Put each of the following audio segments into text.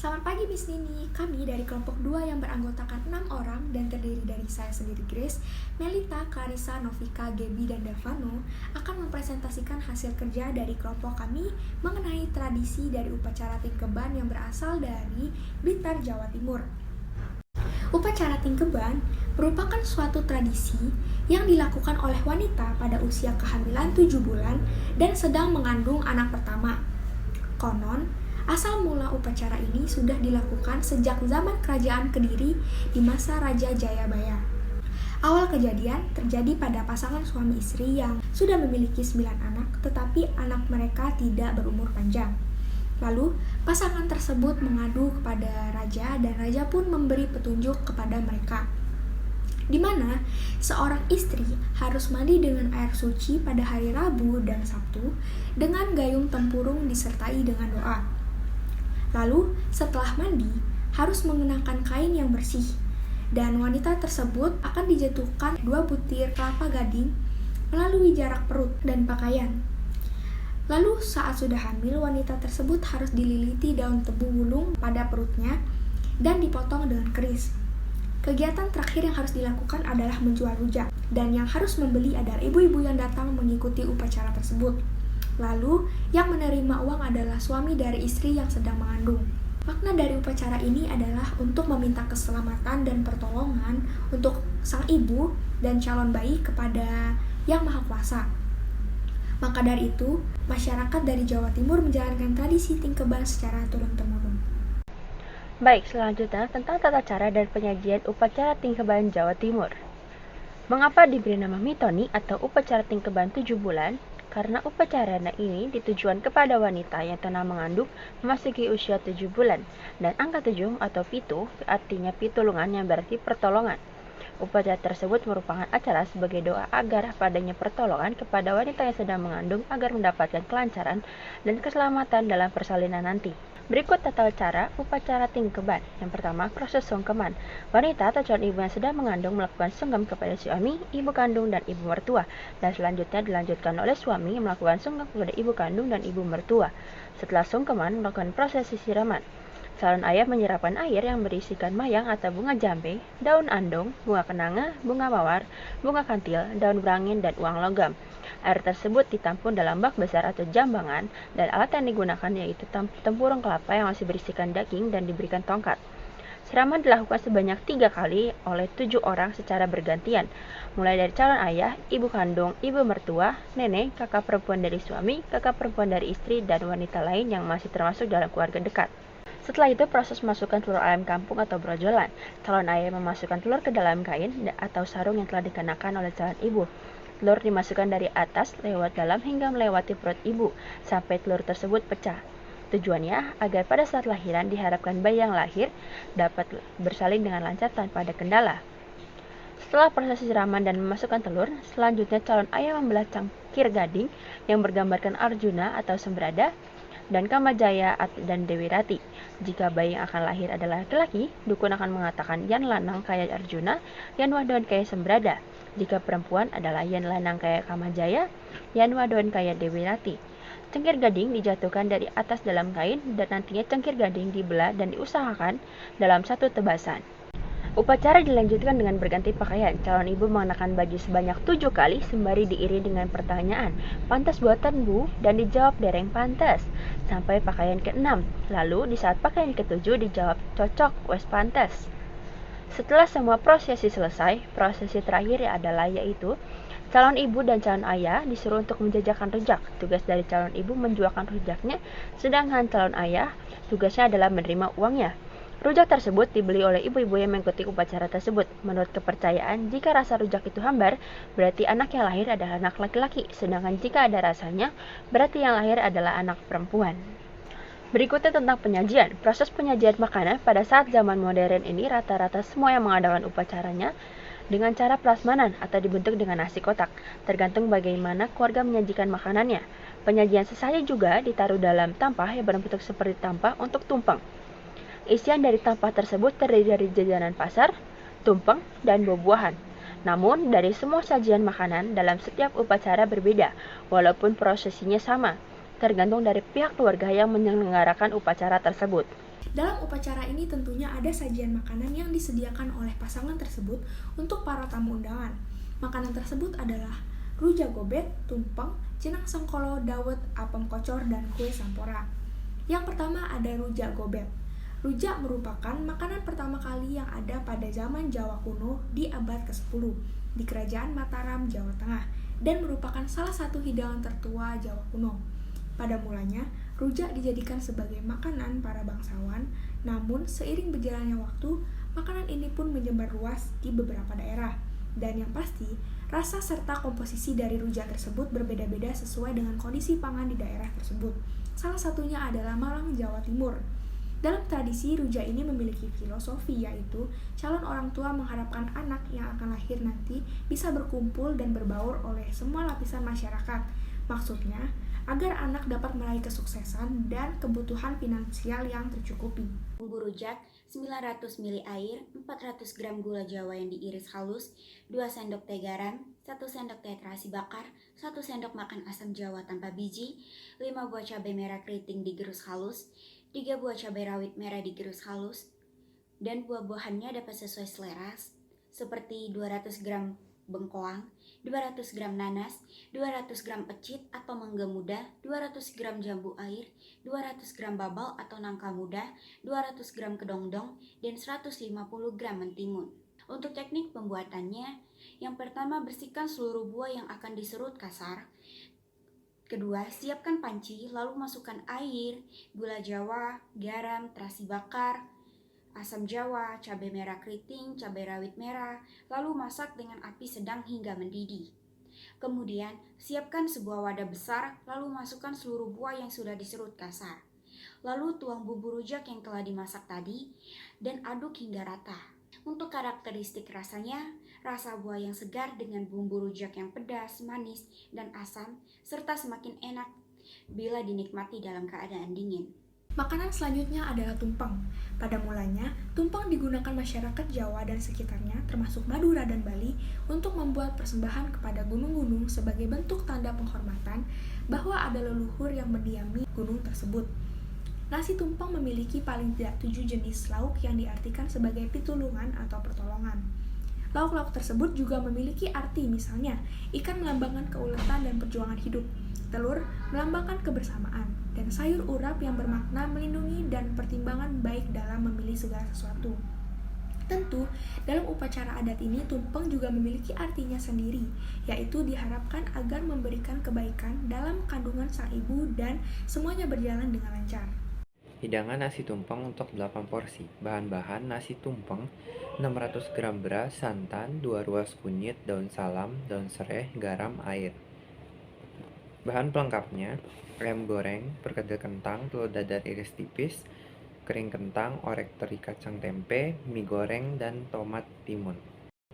Selamat pagi Miss Nini, kami dari kelompok 2 yang beranggotakan 6 orang dan terdiri dari saya sendiri Grace, Melita, Clarissa, Novika, Gaby, dan Delvano akan mempresentasikan hasil kerja dari kelompok kami mengenai tradisi dari upacara Tingkeban yang berasal dari Blitar, Jawa Timur. Upacara Tingkeban merupakan suatu tradisi yang dilakukan oleh wanita pada usia kehamilan 7 bulan dan sedang mengandung anak pertama. Konon, asal mula upacara ini sudah dilakukan sejak zaman kerajaan Kediri di masa Raja Jayabaya. Awal kejadian terjadi pada pasangan suami istri yang sudah memiliki 9 anak, tetapi anak mereka tidak berumur panjang. Lalu, pasangan tersebut mengadu kepada raja dan raja pun memberi petunjuk kepada mereka, di mana seorang istri harus mandi dengan air suci pada hari Rabu dan Sabtu dengan gayung tempurung disertai dengan doa. Lalu, setelah mandi, harus mengenakan kain yang bersih, dan wanita tersebut akan dijatuhkan 2 butir kelapa gading melalui jarak perut dan pakaian. Lalu, saat sudah hamil, wanita tersebut harus dililiti daun tebu wulung pada perutnya dan dipotong dengan keris. Kegiatan terakhir yang harus dilakukan adalah menjual rujak, dan yang harus membeli adalah ibu-ibu yang datang mengikuti upacara tersebut. Lalu, yang menerima uang adalah suami dari istri yang sedang mengandung. Makna dari upacara ini adalah untuk meminta keselamatan dan pertolongan untuk sang ibu dan calon bayi kepada Yang Maha Kuasa. Maka dari itu, masyarakat dari Jawa Timur menjalankan tradisi Tingkeban secara turun-temurun. Baik, selanjutnya tentang tata cara dan penyajian upacara Tingkeban Jawa Timur. Mengapa diberi nama Mitoni atau upacara Tingkeban 7 bulan? Karena upacara ini ditujukan kepada wanita yang tengah mengandung memasuki usia 7 bulan, dan angka 7 atau pitu artinya pitulungan yang berarti pertolongan. Upacara tersebut merupakan acara sebagai doa agar padanya pertolongan kepada wanita yang sedang mengandung agar mendapatkan kelancaran dan keselamatan dalam persalinan nanti. Berikut tata cara upacara Tingkeban. Yang pertama, proses sungkeman. Wanita atau calon ibu yang sedang mengandung melakukan sungkem kepada suami, ibu kandung, dan ibu mertua. Dan selanjutnya dilanjutkan oleh suami melakukan sungkem kepada ibu kandung dan ibu mertua. Setelah sungkeman, melakukan prosesi siraman. Calon ayah menyirapkan air yang berisikan mayang atau bunga jambe, daun andong, bunga kenanga, bunga mawar, bunga kantil, daun berangin, dan uang logam. Air tersebut ditampung dalam bak besar atau jambangan, dan alat yang digunakan yaitu tempurung kelapa yang masih berisikan daging dan diberikan tongkat. Siraman dilakukan sebanyak 3 kali oleh 7 orang secara bergantian, mulai dari calon ayah, ibu kandung, ibu mertua, nenek, kakak perempuan dari suami, kakak perempuan dari istri, dan wanita lain yang masih termasuk dalam keluarga dekat. Setelah itu, proses memasukkan telur ayam kampung atau brojolan. Calon ayah memasukkan telur ke dalam kain atau sarung yang telah dikenakan oleh calon ibu. Telur dimasukkan dari atas lewat dalam hingga melewati perut ibu, sampai telur tersebut pecah. Tujuannya agar pada saat lahiran diharapkan bayi yang lahir dapat bersalin dengan lancar tanpa ada kendala. Setelah proses siraman dan memasukkan telur, selanjutnya calon ayah membelah cangkir gading yang bergambarkan Arjuna atau Sembrada dan Kamajaya dan Dewi Rati. Jika bayi yang akan lahir adalah laki-laki, dukun akan mengatakan Yan Lanang kaya Arjuna, Yan Wadon kaya Sembrada. Jika perempuan adalah Yan Lanang kaya Kamajaya, Yan Wadon kaya Dewi Rati. Cengkir gading dijatuhkan dari atas dalam kain dan nantinya cengkir gading dibelah dan diusahakan dalam satu tebasan. Upacara dilanjutkan dengan berganti pakaian. Calon ibu mengenakan baju sebanyak 7 kali sembari diiringi dengan pertanyaan, "Pantas buatan Bu?" dan dijawab dereng pantas sampai pakaian ke-6. Lalu di saat pakaian ke-7 dijawab cocok wes pantas. Setelah semua prosesi selesai, prosesi terakhir adalah yaitu calon ibu dan calon ayah disuruh untuk menjajakan rujak. Tugas dari calon ibu menjualkan rujaknya, sedangkan calon ayah tugasnya adalah menerima uangnya. Rujak tersebut dibeli oleh ibu-ibu yang mengikuti upacara tersebut. Menurut kepercayaan, jika rasa rujak itu hambar, berarti anak yang lahir adalah anak laki-laki, sedangkan jika ada rasanya, berarti yang lahir adalah anak perempuan. Berikutnya tentang penyajian. Proses penyajian makanan pada saat zaman modern ini rata-rata semua yang mengadakan upacaranya dengan cara prasmanan atau dibentuk dengan nasi kotak, tergantung bagaimana keluarga menyajikan makanannya. Penyajian sesaji juga ditaruh dalam tampah yang berbentuk seperti tampah untuk tumpeng. Isian dari tampah tersebut terdiri dari jajanan pasar, tumpeng, dan buah-buahan. Namun, dari semua sajian makanan dalam setiap upacara berbeda, walaupun prosesinya sama, tergantung dari pihak keluarga yang menyelenggarakan upacara tersebut. Dalam upacara ini tentunya ada sajian makanan yang disediakan oleh pasangan tersebut untuk para tamu undangan. Makanan tersebut adalah rujak gobet, tumpeng, jenang sengkolo, dawet, apem kocor, dan kue sampora. Yang pertama ada rujak gobet. Rujak merupakan makanan pertama kali yang ada pada zaman Jawa kuno di abad ke-10 di Kerajaan Mataram, Jawa Tengah, dan merupakan salah satu hidangan tertua Jawa kuno. Pada mulanya, rujak dijadikan sebagai makanan para bangsawan, namun seiring berjalannya waktu, makanan ini pun menyebar luas di beberapa daerah. Dan yang pasti, rasa serta komposisi dari rujak tersebut berbeda-beda sesuai dengan kondisi pangan di daerah tersebut. Salah satunya adalah Malang, Jawa Timur. Dalam tradisi, rujak ini memiliki filosofi, yaitu calon orang tua mengharapkan anak yang akan lahir nanti bisa berkumpul dan berbaur oleh semua lapisan masyarakat. Maksudnya, agar anak dapat meraih kesuksesan dan kebutuhan finansial yang tercukupi. Bumbu rujak 900 ml air, 400 gram gula jawa yang diiris halus, 2 sendok teh garam, 1 sendok teh terasi bakar, 1 sendok makan asam jawa tanpa biji, 5 buah cabai merah keriting digerus halus, 3 buah cabai rawit merah digerus halus, dan buah-buahannya dapat sesuai selera seperti 200 gram bengkoang, 200 gram nanas, 200 gram pecit atau mangga muda, 200 gram jambu air, 200 gram babal atau nangka muda, 200 gram kedongdong, dan 150 gram mentimun. Untuk teknik pembuatannya, yang pertama bersihkan seluruh buah yang akan diserut kasar. Kedua, siapkan panci, lalu masukkan air, gula jawa, garam, terasi bakar, asam jawa, cabai merah keriting, cabai rawit merah, lalu masak dengan api sedang hingga mendidih. Kemudian, siapkan sebuah wadah besar, lalu masukkan seluruh buah yang sudah diserut kasar. Lalu tuang bumbu rujak yang telah dimasak tadi, dan aduk hingga rata. Untuk karakteristik rasanya, rasa buah yang segar dengan bumbu rujak yang pedas, manis, dan asam, serta semakin enak bila dinikmati dalam keadaan dingin. Makanan selanjutnya adalah tumpeng. Pada mulanya, tumpeng digunakan masyarakat Jawa dan sekitarnya, termasuk Madura dan Bali, untuk membuat persembahan kepada gunung-gunung sebagai bentuk tanda penghormatan bahwa ada leluhur yang mendiami gunung tersebut. Nasi tumpeng memiliki paling tidak 7 jenis lauk yang diartikan sebagai pitulungan atau pertolongan. Lauk-lauk tersebut juga memiliki arti, misalnya ikan melambangkan keuletan dan perjuangan hidup, telur melambangkan kebersamaan, dan sayur urap yang bermakna melindungi dan pertimbangan baik dalam memilih segala sesuatu. Tentu, dalam upacara adat ini tumpeng juga memiliki artinya sendiri, yaitu diharapkan agar memberikan kebaikan dalam kandungan sang ibu dan semuanya berjalan dengan lancar. Hidangan nasi tumpeng untuk 8 porsi. Bahan-bahan nasi tumpeng 600 gram beras, santan, 2 ruas kunyit, daun salam, daun serai, garam, air. Bahan pelengkapnya, ayam goreng, perkedel kentang, telur dadar iris tipis, kering kentang, orek teri kacang tempe, mie goreng, dan tomat timun.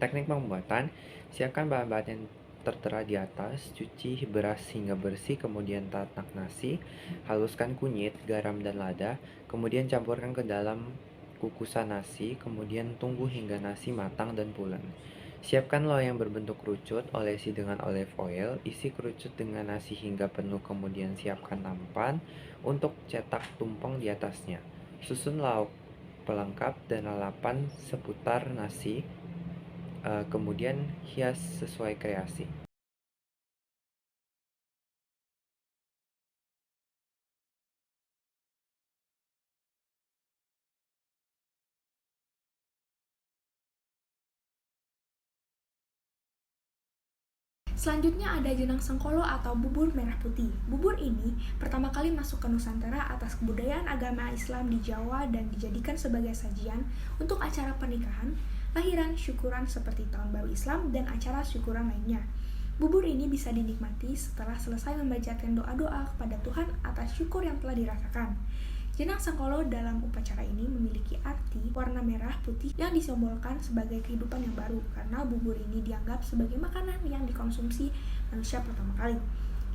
Teknik pembuatan, siapkan bahan-bahan yang tertera di atas, cuci beras hingga bersih, kemudian tatak nasi, haluskan kunyit, garam, dan lada, kemudian campurkan ke dalam kukusan nasi, kemudian tunggu hingga nasi matang dan pulen. Siapkan loyang berbentuk kerucut, olesi dengan olive oil, isi kerucut dengan nasi hingga penuh, kemudian siapkan nampan untuk cetak tumpeng di atasnya. Susun lauk pelengkap dan lalapan seputar nasi, kemudian hias sesuai kreasi. Selanjutnya ada jenang sengkolo atau bubur merah putih. Bubur ini pertama kali masuk ke Nusantara atas kebudayaan agama Islam di Jawa dan dijadikan sebagai sajian untuk acara pernikahan, lahiran, syukuran seperti Tahun Baru Islam, dan acara syukuran lainnya. Bubur ini bisa dinikmati setelah selesai membacakan doa-doa kepada Tuhan atas syukur yang telah dirasakan. Jenang sengkolo dalam upacara ini memiliki arti warna merah putih yang disimbolkan sebagai kehidupan yang baru karena bubur ini dianggap sebagai makanan yang dikonsumsi manusia pertama kali.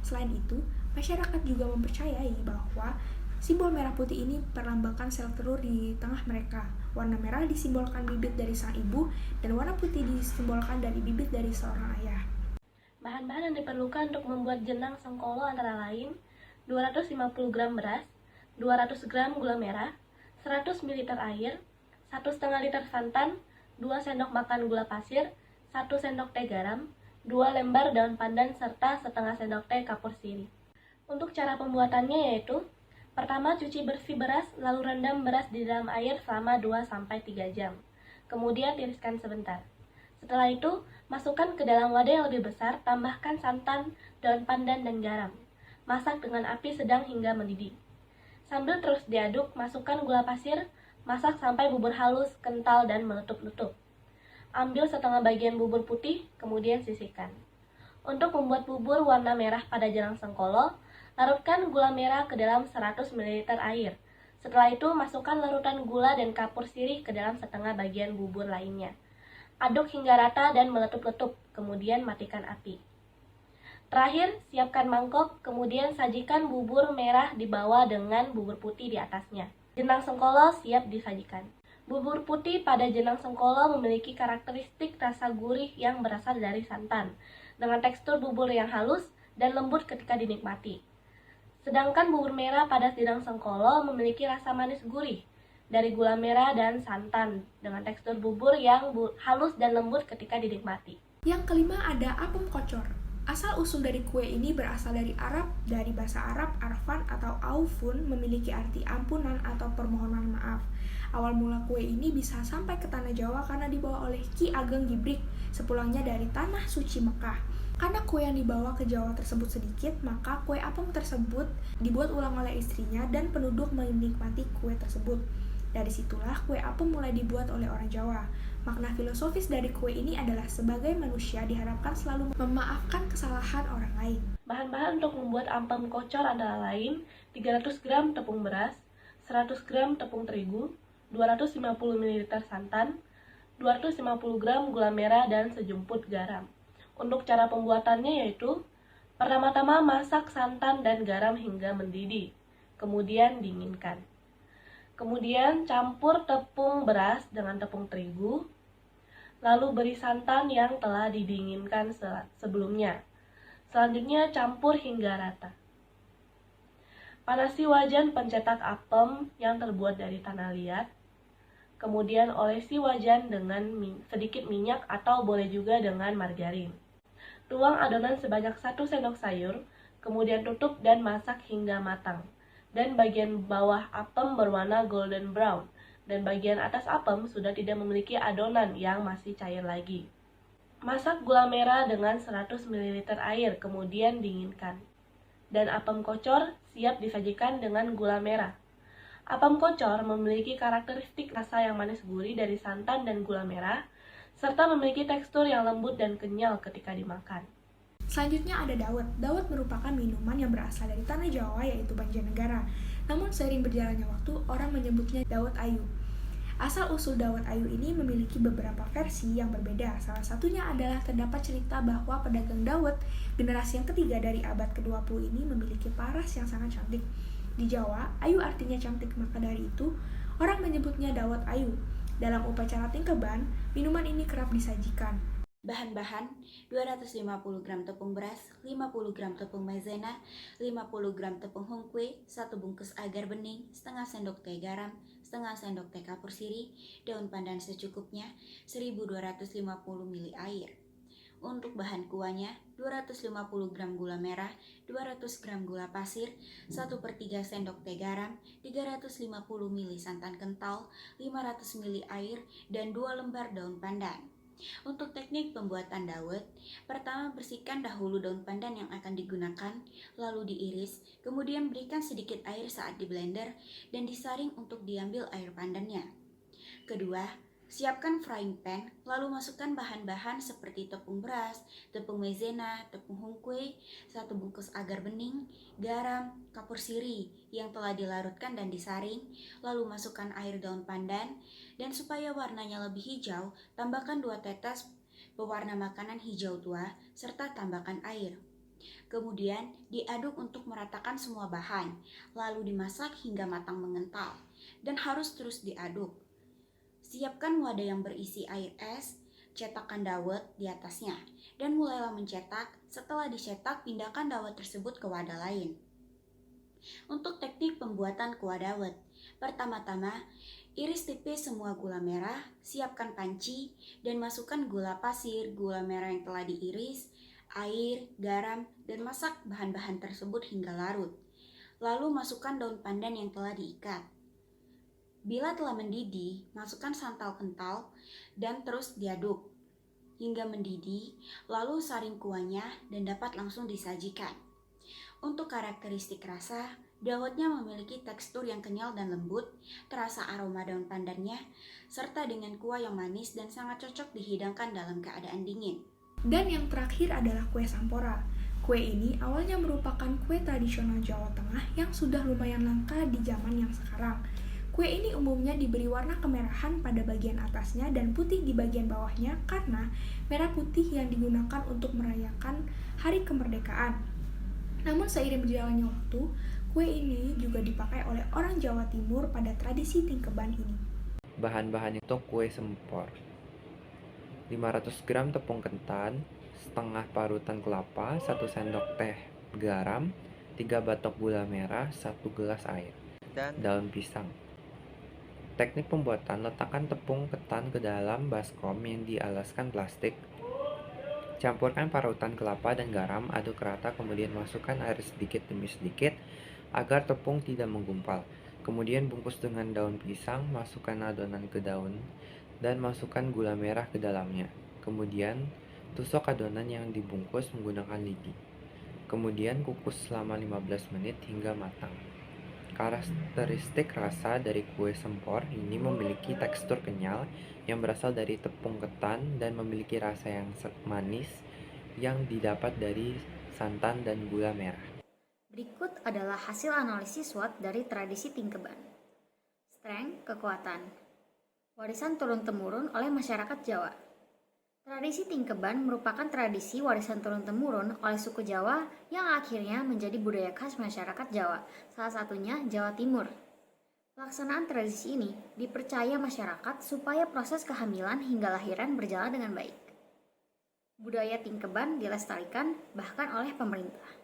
Selain itu, masyarakat juga mempercayai bahwa simbol merah putih ini perlambangkan sel telur di tengah mereka. Warna merah disimbolkan bibit dari sang ibu dan warna putih disimbolkan dari bibit dari seorang ayah. Bahan-bahan yang diperlukan untuk membuat jenang sengkolo antara lain 250 gram beras, 200 gram gula merah, 100 ml air, 1,5 liter santan, 2 sendok makan gula pasir, 1 sendok teh garam, 2 lembar daun pandan, serta setengah sendok teh kapur sirih. Untuk cara pembuatannya yaitu, pertama cuci bersih beras, lalu rendam beras di dalam air selama 2-3 jam. Kemudian tiriskan sebentar. Setelah itu, masukkan ke dalam wadah yang lebih besar, tambahkan santan, daun pandan, dan garam. Masak dengan api sedang hingga mendidih. Sambil terus diaduk, masukkan gula pasir, masak sampai bubur halus, kental, dan meletup-letup. Ambil setengah bagian bubur putih, kemudian sisihkan. Untuk membuat bubur warna merah pada jenang sengkolo, larutkan gula merah ke dalam 100 ml air. Setelah itu, masukkan larutan gula dan kapur sirih ke dalam setengah bagian bubur lainnya. Aduk hingga rata dan meletup-letup, kemudian matikan api. Terakhir, siapkan mangkok, kemudian sajikan bubur merah di bawah dengan bubur putih di atasnya. Jenang sengkolo siap disajikan. Bubur putih pada jenang sengkolo memiliki karakteristik rasa gurih yang berasal dari santan, dengan tekstur bubur yang halus dan lembut ketika dinikmati. Sedangkan bubur merah pada jenang sengkolo memiliki rasa manis gurih dari gula merah dan santan dengan tekstur bubur yang halus dan lembut ketika dinikmati. Yang kelima ada apem kocor. Asal-usul dari kue ini berasal dari Arab, dari bahasa Arab, arfan atau aufun memiliki arti ampunan atau permohonan maaf. Awal mula kue ini bisa sampai ke tanah Jawa karena dibawa oleh Ki Ageng Gibrik sepulangnya dari tanah suci Mekah. Karena kue yang dibawa ke Jawa tersebut sedikit, maka kue apem tersebut dibuat ulang oleh istrinya dan penduduk menikmati kue tersebut. Dari situlah kue apem mulai dibuat oleh orang Jawa. Makna filosofis dari kue ini adalah sebagai manusia diharapkan selalu memaafkan kesalahan orang lain. Bahan-bahan untuk membuat apem kocor antara lain 300 gram tepung beras, 100 gram tepung terigu, 250 ml santan, 250 gram gula merah, dan sejumput garam. Untuk cara pembuatannya yaitu, pertama-tama masak santan dan garam hingga mendidih, kemudian dinginkan. Kemudian campur tepung beras dengan tepung terigu, lalu beri santan yang telah didinginkan sebelumnya. Selanjutnya campur hingga rata. Panasi wajan pencetak apem yang terbuat dari tanah liat. Kemudian olesi wajan dengan sedikit minyak atau boleh juga dengan margarin. Tuang adonan sebanyak 1 sendok sayur, kemudian tutup dan masak hingga matang. Dan bagian bawah apem berwarna golden brown, dan bagian atas apem sudah tidak memiliki adonan yang masih cair lagi. Masak gula merah dengan 100 ml air, kemudian dinginkan. Dan apem kocor siap disajikan dengan gula merah. Apem kocor memiliki karakteristik rasa yang manis gurih dari santan dan gula merah, serta memiliki tekstur yang lembut dan kenyal ketika dimakan. Selanjutnya ada dawet. Dawet merupakan minuman yang berasal dari tanah Jawa yaitu Banjarnegara. Namun seiring berjalannya waktu, orang menyebutnya dawet ayu. Asal-usul dawet ayu ini memiliki beberapa versi yang berbeda. Salah satunya adalah terdapat cerita bahwa pedagang dawet generasi yang ketiga dari abad ke-20 ini memiliki paras yang sangat cantik. Di Jawa, ayu artinya cantik, maka dari itu orang menyebutnya dawet ayu. Dalam upacara tingkeban, minuman ini kerap disajikan. Bahan-bahan 250 gram tepung beras, 50 gram tepung maizena, 50 gram tepung hongkwe, 1 bungkus agar bening, setengah sendok teh garam, setengah sendok teh kapur sirih, daun pandan secukupnya, 1250 ml air. Untuk bahan kuahnya, 250 gram gula merah, 200 gram gula pasir, 1/3 sendok teh garam, 350 ml santan kental, 500 ml air, dan 2 lembar daun pandan. Untuk teknik pembuatan dawet, pertama bersihkan dahulu daun pandan yang akan digunakan, lalu diiris, kemudian berikan sedikit air saat di blender, dan disaring untuk diambil air pandannya. Kedua, siapkan frying pan, lalu masukkan bahan-bahan seperti tepung beras, tepung maizena, tepung hongkwe, 1 bungkus agar bening, garam, kapur sirih yang telah dilarutkan dan disaring, lalu masukkan air daun pandan, dan supaya warnanya lebih hijau, tambahkan 2 tetes pewarna makanan hijau tua, serta tambahkan air. Kemudian diaduk untuk meratakan semua bahan, lalu dimasak hingga matang mengental, dan harus terus diaduk. Siapkan wadah yang berisi air es, cetakkan dawet di atasnya, dan mulailah mencetak. Setelah dicetak, pindahkan dawet tersebut ke wadah lain. Untuk teknik pembuatan kuah dawet, Pertama-tama, iris tipis semua gula merah, siapkan panci, dan masukkan gula pasir, gula merah yang telah diiris, air, garam, dan masak bahan-bahan tersebut hingga larut. Lalu masukkan daun pandan yang telah diikat. Bila telah mendidih, masukkan santan kental dan terus diaduk hingga mendidih, lalu saring kuahnya dan dapat langsung disajikan. Untuk karakteristik rasa, dawetnya memiliki tekstur yang kenyal dan lembut, terasa aroma daun pandannya, serta dengan kuah yang manis dan sangat cocok dihidangkan dalam keadaan dingin. Dan yang terakhir adalah kue sampora. Kue ini awalnya merupakan kue tradisional Jawa Tengah yang sudah lumayan langka di zaman yang sekarang. Kue ini umumnya diberi warna kemerahan pada bagian atasnya dan putih di bagian bawahnya karena merah putih yang digunakan untuk merayakan Hari Kemerdekaan. Namun seiring berjalannya waktu, kue ini juga dipakai oleh orang Jawa Timur pada tradisi tingkeban ini. Bahan-bahan untuk kue sempor: 500 gram tepung ketan, setengah parutan kelapa, 1 sendok teh garam, 3 batok gula merah, 1 gelas air, dan daun pisang. Teknik pembuatan: letakkan tepung ketan ke dalam baskom yang dialaskan plastik. Campurkan parutan kelapa dan garam, aduk rata, kemudian masukkan air sedikit demi sedikit agar tepung tidak menggumpal. Kemudian bungkus dengan daun pisang, masukkan adonan ke daun, dan masukkan gula merah ke dalamnya. Kemudian tusuk adonan yang dibungkus menggunakan lidi. Kemudian kukus selama 15 menit hingga matang. Karakteristik rasa dari kue sempor ini memiliki tekstur kenyal yang berasal dari tepung ketan dan memiliki rasa yang manis yang didapat dari santan dan gula merah. Berikut adalah hasil analisis SWOT dari tradisi tingkeban. Strength, kekuatan. Warisan turun-temurun oleh masyarakat Jawa. Tradisi tingkeban merupakan tradisi warisan turun-temurun oleh suku Jawa yang akhirnya menjadi budaya khas masyarakat Jawa, salah satunya Jawa Timur. Pelaksanaan tradisi ini dipercaya masyarakat supaya proses kehamilan hingga lahiran berjalan dengan baik. Budaya tingkeban dilestarikan bahkan oleh pemerintah.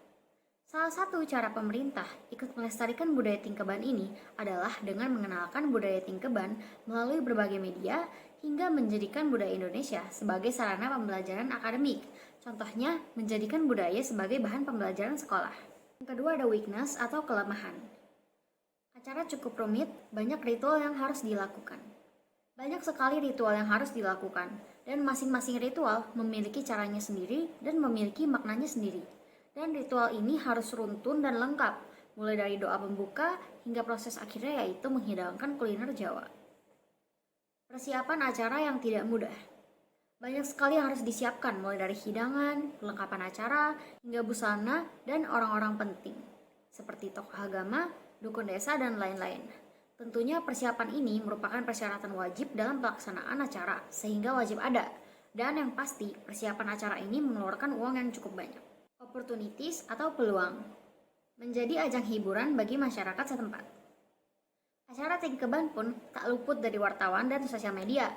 Salah satu cara pemerintah ikut melestarikan budaya tingkeban ini adalah dengan mengenalkan budaya tingkeban melalui berbagai media hingga menjadikan budaya Indonesia sebagai sarana pembelajaran akademik. Contohnya, menjadikan budaya sebagai bahan pembelajaran sekolah. Yang kedua ada weakness atau kelemahan. Acara cukup rumit, banyak ritual yang harus dilakukan. Banyak sekali ritual yang harus dilakukan, dan masing-masing ritual memiliki caranya sendiri dan memiliki maknanya sendiri. Dan ritual ini harus runtun dan lengkap, mulai dari doa pembuka hingga proses akhirnya yaitu menghidangkan kuliner Jawa. Persiapan acara yang tidak mudah. Banyak sekali yang harus disiapkan, mulai dari hidangan, perlengkapan acara, hingga busana dan orang-orang penting, seperti tokoh agama, dukun desa, dan lain-lain. Tentunya persiapan ini merupakan persyaratan wajib dalam pelaksanaan acara, sehingga wajib ada. Dan yang pasti, persiapan acara ini mengeluarkan uang yang cukup banyak. Opportunities atau peluang. Menjadi ajang hiburan bagi masyarakat setempat. Acara tingkeban pun tak luput dari wartawan dan sosial media.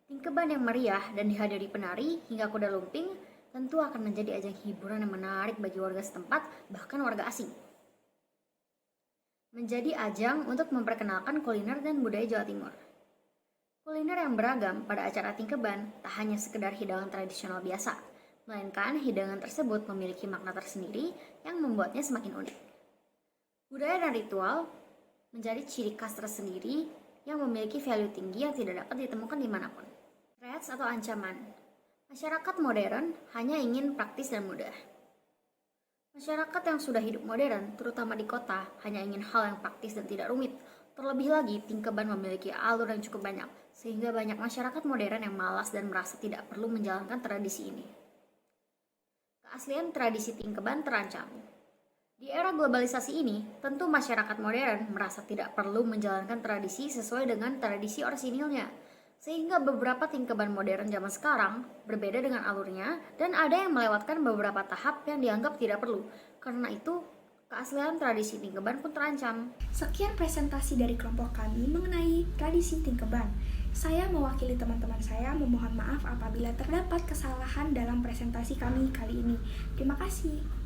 Tingkeban yang meriah dan dihadiri penari hingga kuda lumping tentu akan menjadi ajang hiburan yang menarik bagi warga setempat, bahkan warga asing. Menjadi ajang untuk memperkenalkan kuliner dan budaya Jawa Timur. Kuliner yang beragam pada acara tingkeban tak hanya sekedar hidangan tradisional biasa, melainkan hidangan tersebut memiliki makna tersendiri yang membuatnya semakin unik. Budaya dan ritual menjadi ciri khas tersendiri yang memiliki value tinggi yang tidak dapat ditemukan dimanapun. Threats atau ancaman. Masyarakat modern hanya ingin praktis dan mudah. Masyarakat yang sudah hidup modern, terutama di kota, hanya ingin hal yang praktis dan tidak rumit. Terlebih lagi, tingkeban memiliki alur yang cukup banyak, sehingga banyak masyarakat modern yang malas dan merasa tidak perlu menjalankan tradisi ini. Keaslian tradisi tingkeban terancam. Di era globalisasi ini, tentu masyarakat modern merasa tidak perlu menjalankan tradisi sesuai dengan tradisi orisinilnya, sehingga beberapa tingkeban modern zaman sekarang berbeda dengan alurnya dan ada yang melewatkan beberapa tahap yang dianggap tidak perlu. Karena itu, keaslian tradisi tingkeban pun terancam. Sekian presentasi dari kelompok kami mengenai tradisi tingkeban. Saya mewakili teman-teman saya memohon maaf apabila terdapat kesalahan dalam presentasi kami kali ini. Terima kasih.